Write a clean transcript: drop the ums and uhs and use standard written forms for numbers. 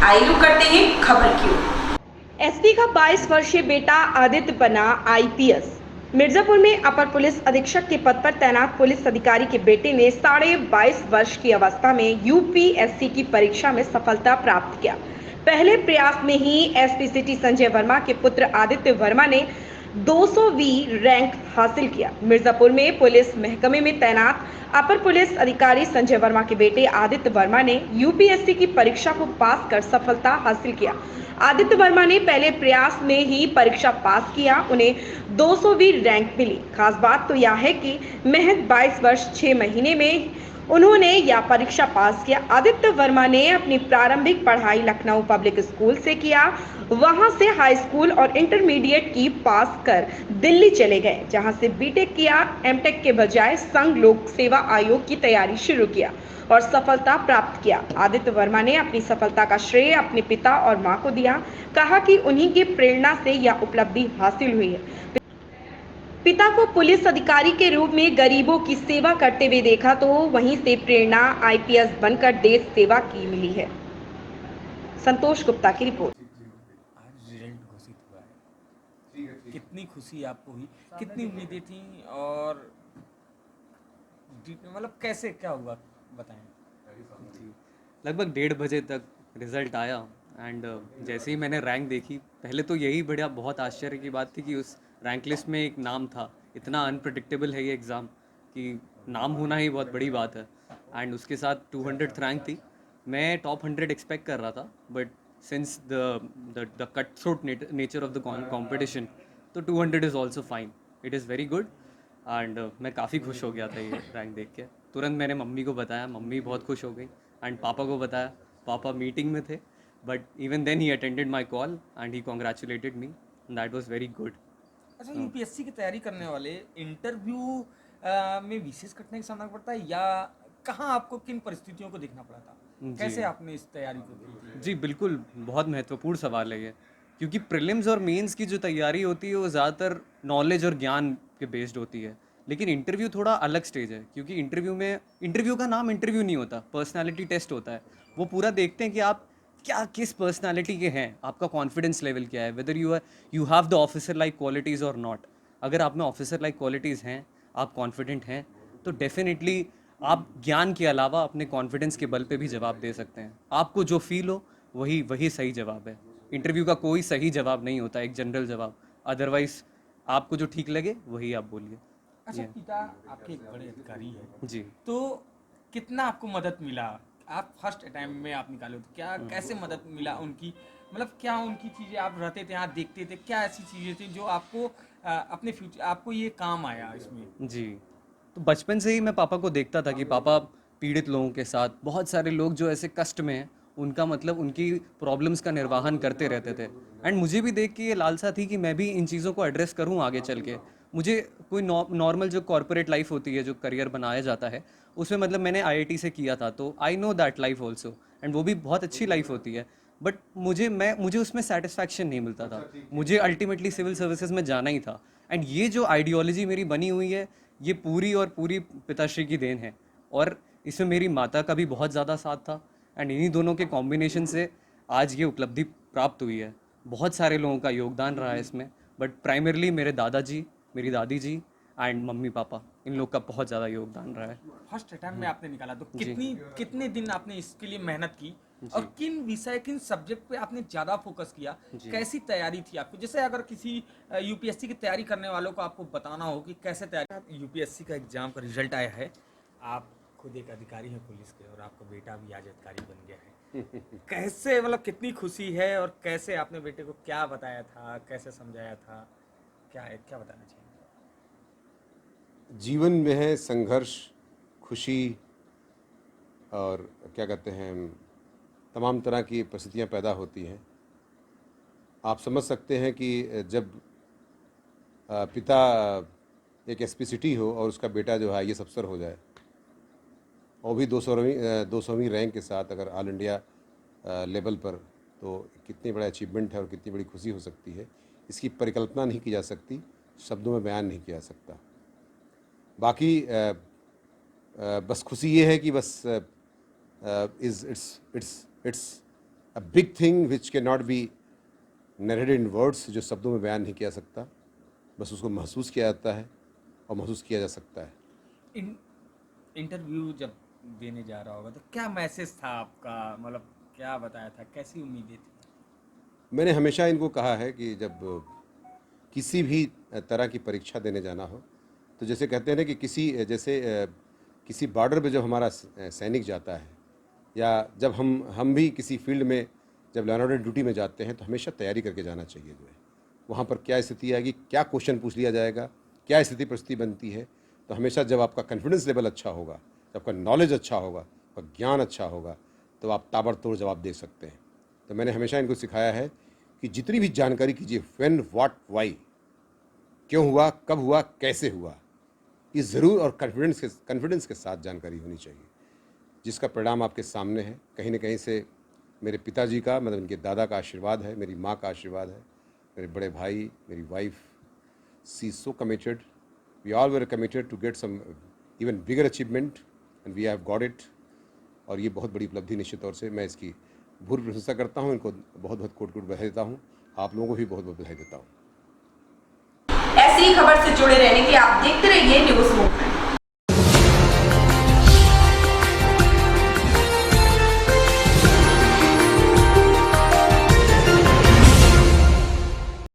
आइए रुक करते हैं खबर की ओर। एसपी का 22 वर्षीय बेटा आदित्य बना आईपीएस। मिर्जापुर में अपर पुलिस अधीक्षक के पद पर तैनात पुलिस अधिकारी के बेटे ने 22.5 वर्ष की अवस्था में यूपीएससी की परीक्षा में सफलता प्राप्त किया। पहले प्रयास में ही एसपी सिटी संजय वर्मा के पुत्र आदित्य वर्मा ने 200वीं रैंक हासिल किया। मिर्जापुर में पुलिस महकमे में तैनात अपर पुलिस अधिकारी संजय वर्मा के बेटे आदित्य वर्मा ने यूपीएससी की परीक्षा को पास कर सफलता हासिल किया। आदित्य वर्मा ने पहले प्रयास में ही परीक्षा पास किया, उन्हें 200वीं रैंक मिली। खास बात तो यह है कि महज 22 वर्ष 6 महीने में उन्होंने यह परीक्षा पास किया। आदित्य वर्मा ने अपनी प्रारंभिक पढ़ाई लखनऊ पब्लिक स्कूल से किया, वहां से हाई स्कूल और इंटरमीडिएट की पास कर दिल्ली चले गए, जहां से बीटेक किया। एमटेक के बजाय संघ लोक सेवा आयोग की तैयारी शुरू किया और सफलता प्राप्त किया। आदित्य वर्मा ने अपनी सफलता का श्रेय अपने पिता और मां को दिया। कहा कि उन्हीं की प्रेरणा से यह उपलब्धि हासिल हुई है। पिता को पुलिस अधिकारी के रूप में गरीबों की सेवा करते हुए देखा, तो वहीं से प्रेरणा आईपीएस बनकर देश सेवा की मिली है। संतोष गुप्ता की रिपोर्ट। आज रिजल्ट घोषित हुआ है, कितनी खुशी आपको हुई, कितनी उम्मीदें थी और मतलब कैसे क्या हुआ बताएं। जी, लगभग 1:30 बजे तक रिज़ल्ट आया एंड जैसे ही मैंने रैंक देखी, पहले तो यही बढ़िया बहुत आश्चर्य की बात थी कि उस रैंक लिस्ट में एक नाम था। इतना अनप्रिडिक्टेबल है ये एग्ज़ाम कि नाम होना ही बहुत बड़ी बात है। एंड उसके साथ 200th रैंक थी। मैं टॉप 100 एक्सपेक्ट कर रहा था, but since the cut throat nature of the competition, तो 200 is also fine. It is very good and मैं काफ़ी खुश हो गया था ये रैंक देख के। तुरंत मैंने मम्मी को बताया, मम्मी बहुत खुश हो गई एंड पापा को बताया। पापा मीटिंग में थे, but even then he attended my call and he congratulated me and that was very good. अच्छा, यूपीएससी की तैयारी करने वाले इंटरव्यू में विशेष कठिनाई का सामना पड़ता है या कहाँ आपको किन परिस्थितियों को देखना पड़ा था, जी कैसे आपने इस तैयारी को की थी? जी बिल्कुल, बहुत महत्वपूर्ण सवाल है ये, क्योंकि प्रीलिम्स और मेंस की जो तैयारी होती है वो ज़्यादातर नॉलेज और ज्ञान पे बेस्ड होती है। लेकिन इंटरव्यू थोड़ा अलग स्टेज है, क्योंकि इंटरव्यू का नाम इंटरव्यू नहीं होता, पर्सनालिटी टेस्ट होता है। वो पूरा देखते हैं कि आप क्या किस पर्सनालिटी के हैं, आपका कॉन्फिडेंस लेवल क्या है, whether you have the officer like qualities और नॉट। अगर आप में ऑफिसर लाइक क्वालिटीज़ हैं, आप कॉन्फिडेंट हैं, तो डेफिनेटली आप ज्ञान के अलावा अपने कॉन्फिडेंस के बल पे भी जवाब दे सकते हैं। आपको जो फील हो वही वही सही जवाब है। इंटरव्यू का कोई सही जवाब नहीं होता, एक जनरल जवाब। अदरवाइज आपको जो ठीक लगे वही आप बोलिए। अच्छा, ये पिता आपके एक बड़े अधिकारी हैं, जी। तो कितना आपको मदद मिला? आप फर्स्ट टाइम में आप निकाले हो तो क्या कैसे मदद मिला उनकी, मतलब क्या उनकी चीज़ें आप रहते थे यहाँ देखते थे, क्या ऐसी चीज़ें थी जो आपको अपने फ्यूचर आपको ये काम आया इसमें? जी, तो बचपन से ही मैं पापा को देखता था कि पापा पीड़ित लोगों के साथ, बहुत सारे लोग जो ऐसे कष्ट में हैं, उनका मतलब उनकी प्रॉब्लम्स का निर्वाहन करते रहते थे। एंड मुझे भी देख के ये लालसा थी कि मैं भी इन चीज़ों को एड्रेस करूँ आगे चल के। मुझे कोई नॉर्मल जो कॉर्पोरेट लाइफ होती है, जो करियर बनाया जाता है, उसमें मतलब मैंने आईआईटी से किया था, तो I know that life also, and वो भी बहुत अच्छी लाइफ होती है। बट मुझे उसमें सेटिस्फैक्शन नहीं मिलता था। मुझे अल्टीमेटली सिविल सर्विसेज में जाना ही था। एंड ये जो आइडियोलॉजी मेरी बनी हुई है, ये पूरी और पूरी पिताश्री की देन है, और इसमें मेरी माता का भी बहुत ज़्यादा साथ था। एंड इन्हीं दोनों के कॉम्बिनेशन से आज ये उपलब्धि प्राप्त हुई है। बहुत सारे लोगों का योगदान रहा है इसमें, बट प्राइमरली मेरे दादाजी, मेरी दादी जी एंड मम्मी पापा, इन लोग का बहुत ज़्यादा योगदान रहा है। फर्स्ट अटेम्प्ट में आपने निकाला तो जी। कितने दिन आपने इसके लिए मेहनत की और जी। किन विषय किन सब्जेक्ट पे आपने ज़्यादा फोकस किया? जी। कैसी तैयारी थी आपको, जैसे अगर किसी यूपीएससी की तैयारी करने वालों को आपको बताना हो कि कैसे तैयारी। यूपीएससी का एग्जाम का रिजल्ट आया है, आप खुद एक अधिकारी हैं पुलिस के और आपका बेटा भी आज अधिकारी बन गया है। कैसे, मतलब कितनी खुशी है और कैसे आपने बेटे को क्या बताया था, कैसे समझाया था, क्या है, क्या बताना चाहिए? जीवन में है संघर्ष, खुशी और क्या कहते हैं, तमाम तरह की परिस्थितियां पैदा होती हैं। आप समझ सकते हैं कि जब पिता एक एसपी सिटी हो और उसका बेटा जो है आईएएस अफसर हो जाए, और भी 200वीं रैंक के साथ, अगर ऑल इंडिया लेवल पर, तो कितनी बड़ा अचीवमेंट है और कितनी बड़ी खुशी हो सकती है, इसकी परिकल्पना नहीं की जा सकती, शब्दों में बयान नहीं किया जा सकता। बाकी बस खुशी ये है कि बस it's a big thing which can not be narrated in words, जो शब्दों में बयान नहीं किया सकता, बस उसको महसूस किया जाता है और महसूस किया जा सकता है। इंटरव्यू जब देने जा रहा होगा तो क्या मैसेज था आपका, मतलब क्या बताया था, कैसी उम्मीदें थी? मैंने हमेशा इनको कहा है कि जब किसी भी तरह की परीक्षा देने जाना हो, तो जैसे कहते हैं ना कि किसी बॉर्डर पे जब हमारा सैनिक जाता है, या जब हम भी किसी फील्ड में जब लॉ एंड ऑर्डर ड्यूटी में जाते हैं, तो हमेशा तैयारी करके जाना चाहिए। जो है वहाँ पर क्या स्थिति आएगी, क्या क्वेश्चन पूछ लिया जाएगा, क्या स्थिति परिस्थिति बनती है, तो हमेशा जब आपका कॉन्फिडेंस लेवल अच्छा होगा, जब आपका नॉलेज अच्छा होगा, आपका ज्ञान अच्छा होगा, तो आप ताबड़तोड़ जवाब दे सकते हैं। तो मैंने हमेशा इनको सिखाया है कि जितनी भी जानकारी कीजिए, व्हेन, व्हाट, व्हाई, क्यों हुआ, कब हुआ, कैसे हुआ, ये ज़रूर और कॉन्फिडेंस के साथ जानकारी होनी चाहिए, जिसका परिणाम आपके सामने है। कहीं न कहीं से मेरे पिताजी का, मतलब इनके दादा का आशीर्वाद है, मेरी माँ का आशीर्वाद है, मेरे बड़े भाई, मेरी wife, she is so committed, we all were committed to get some even bigger achievement and we have got it. और ये बहुत बड़ी उपलब्धि निश्चित तौर से मैं इसकी भूरी प्रशंसा करता हूँ, इनको बहुत बहुत कोट बधाई देता हूँ, आप लोगों को भी बहुत बहुत बधाई देता हूँ। ऐसी ही खबर से जुड़े रहने के लिए आप देखते रहिए न्यूज़ मूव।